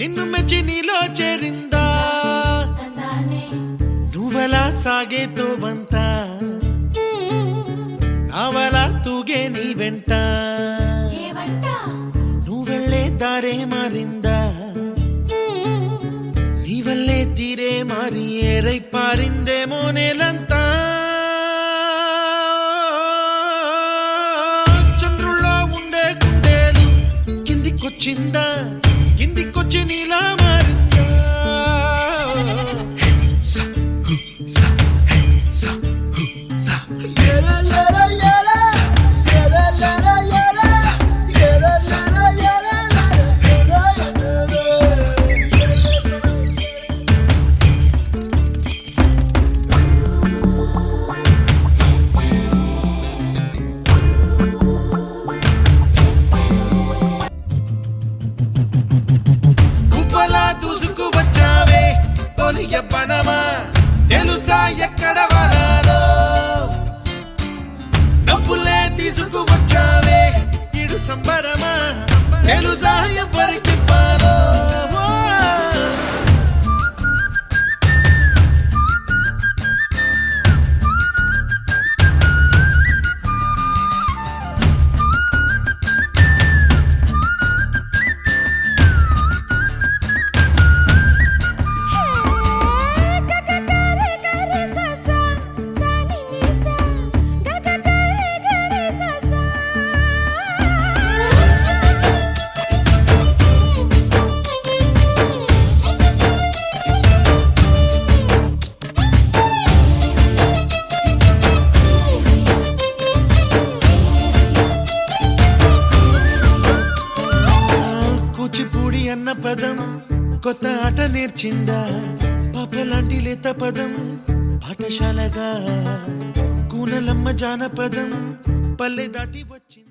నిన్ను మెచ్చి నీలో చేరిందా నువ్వలా సాగేతో బంత నావలా తూగే నీ వెంట నువ్వెళ్ళే దారే మారిందా నీవల్లే తీరే మారి ఏరై పారిందేమో నేలంతా చంద్రుల్లో ఉండే కుందేలు కిందికొచ్చిందా కిందికొచ్చి నీలా మారిందా పనమా తెలుసా ఎక్కడ వనాలో డబ్బులే తీసుకువచ్చావే ఇడు సంబరమా తెలుసా ఎవరికి పాలో కూచిపూడి అన్న పదం కొత్త ఆట నేర్చిందా పాపలాంటి లేత పదం పాఠశాలగా కూనలమ్మ జానపదం పల్లె దాటి వచ్చింది